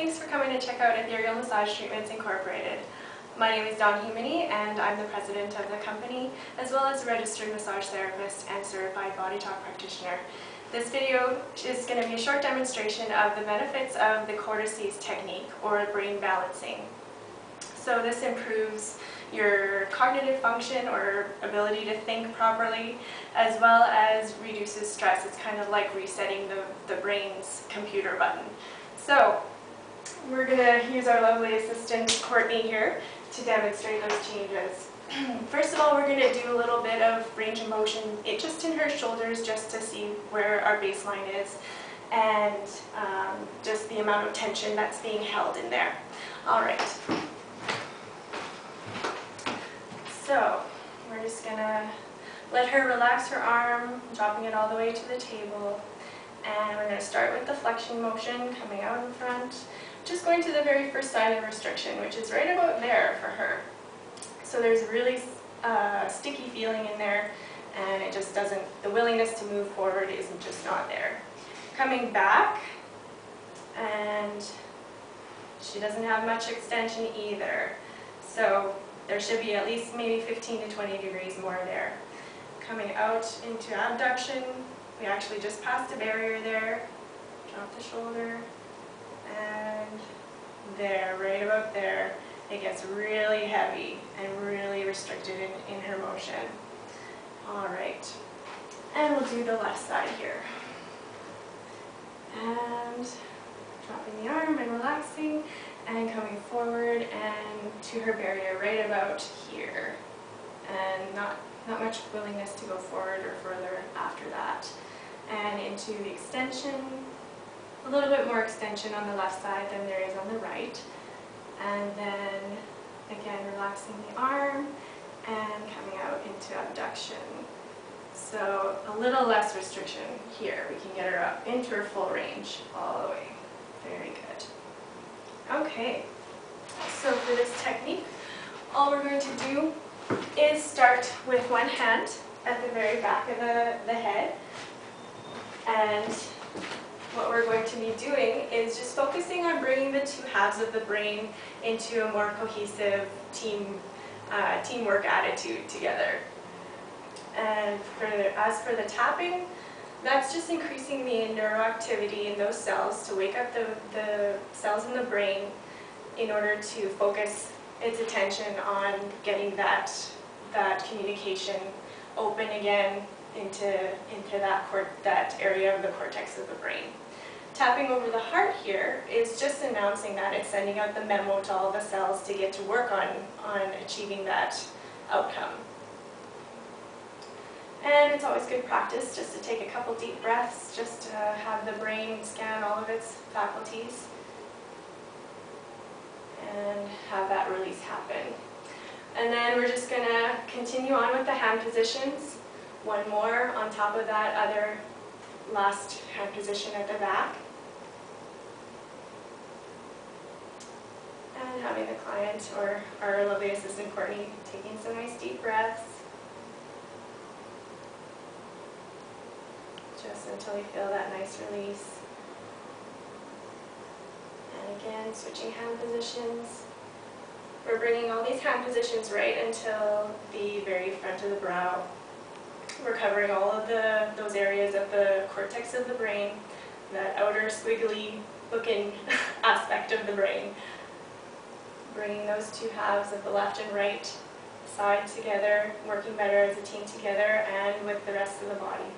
Thanks for coming to check out Ethereal Massage Treatments Incorporated. My name is Dawn Humany and I'm the president of the company, as well as a registered massage therapist and certified body talk practitioner. This video is going to be a short demonstration of the benefits of the Cortices technique, or brain balancing. So this improves your cognitive function or ability to think properly, as well as reduces stress. It's kind of like resetting the brain's computer button. So we're going to use our lovely assistant Courtney here to demonstrate those changes. First of all, we're going to do a little bit of range of motion just in her shoulders, just to see where our baseline is and just the amount of tension that's being held in there. All right. So we're just going to let her relax her arm, dropping it all the way to the table. And we're going to start with the flexion motion coming out in front. Just going to the very first sign of restriction, which is right about there for her. So there's a really sticky feeling in there, and it just doesn't, the willingness to move forward isn't just not there. Coming back, and she doesn't have much extension either. So there should be at least maybe 15 to 20 degrees more there. Coming out into abduction, we actually just passed a barrier there. Drop the shoulder, and there, right about there, it gets really heavy and really restricted in her motion. All right, and we'll do the left side here. And dropping the arm and relaxing, and coming forward and to her barrier right about here. And not much willingness to go forward or further after that. And into the extension, a little bit more extension on the left side than there is on the right. And then again, relaxing the arm and coming out into abduction. So a little less restriction here. We can get her up into her full range all the way. Very good. Okay, so for this technique, all we're going to do is start with one hand at the very back of the head. And what we're going to be doing is just focusing on bringing the two halves of the brain into a more cohesive teamwork attitude together. And as for the tapping, that's just increasing the neuroactivity in those cells to wake up the cells in the brain in order to focus its attention on getting that communication open again into that area of the cortex of the brain. Tapping over the heart here is just announcing that it's sending out the memo to all the cells to get to work on achieving that outcome. And it's always good practice just to take a couple deep breaths, just to have the brain scan all of its faculties and have that release happen. And then we're just going to continue on with the hand positions. One more on top of that other last hand position at the back. And having the client or our lovely assistant Courtney taking some nice deep breaths. Just until you feel that nice release. And again, switching hand positions. We're bringing all these hand positions right until the very front of the brow. We're covering all of those areas of the cortex of the brain, that outer squiggly looking aspect of the brain. Bringing those two halves of the left and right side together, working better as a team together and with the rest of the body.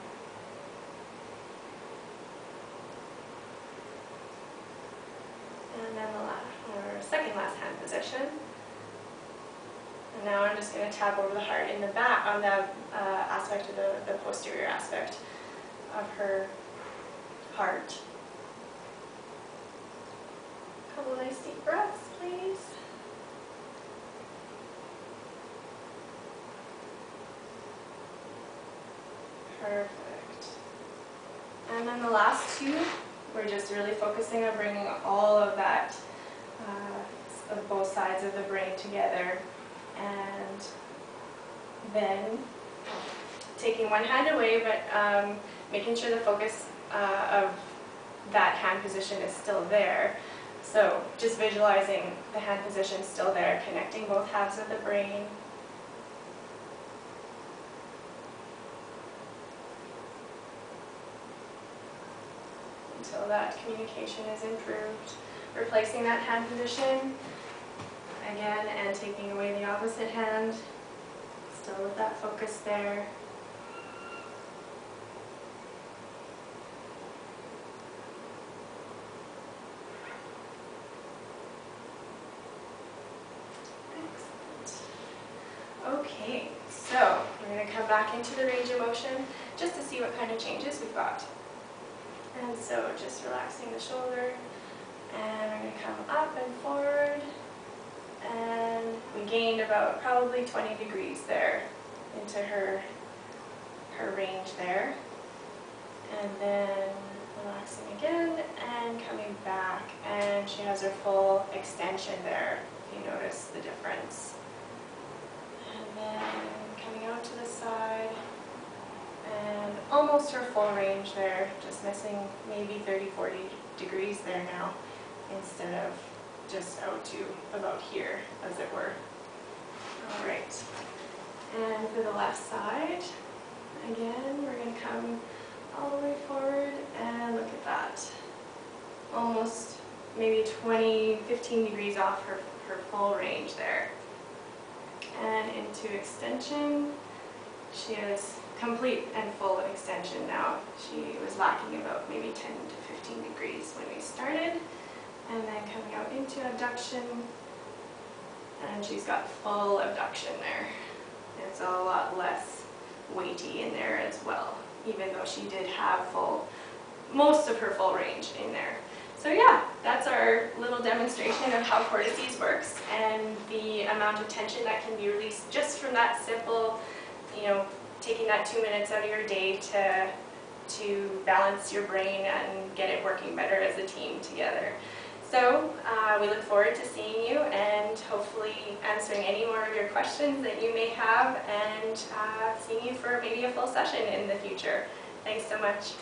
And then the second last hand position. And now I'm just going to tap over the heart in the back on the aspect of the posterior aspect of her heart. A couple nice deep breaths, please. Perfect. And then the last two, we're just really focusing on bringing all of that, of both sides of the brain together. And then taking one hand away, but making sure the focus of that hand position is still there. So just visualizing the hand position still there, connecting both halves of the brain. Until that communication is improved. Replacing that hand position again and taking away the opposite hand. Still with that focus there. Okay, so we're going to come back into the range of motion just to see what kind of changes we've got. And so just relaxing the shoulder, and we're going to come up and forward, and we gained about probably 20 degrees there into her range there. And then relaxing again and coming back, and she has her full extension there, if you notice the difference. And then coming out to the side, and almost her full range there, just missing maybe 30-40 degrees there now, instead of just out to about here, as it were. All right, and for the left side, again, we're going to come all the way forward, and look at that. Almost maybe 15 degrees off her full range there. And into extension, she has complete and full extension now. She was lacking about maybe 10 to 15 degrees when we started. And then coming out into abduction, and she's got full abduction there. It's a lot less weighty in there as well, even though she did have most of her full range in there. So yeah, that's our little demonstration of how Cortices works and the amount of tension that can be released just from that simple, taking that 2 minutes out of your day to balance your brain and get it working better as a team together. So we look forward to seeing you and hopefully answering any more of your questions that you may have, and seeing you for maybe a full session in the future. Thanks so much.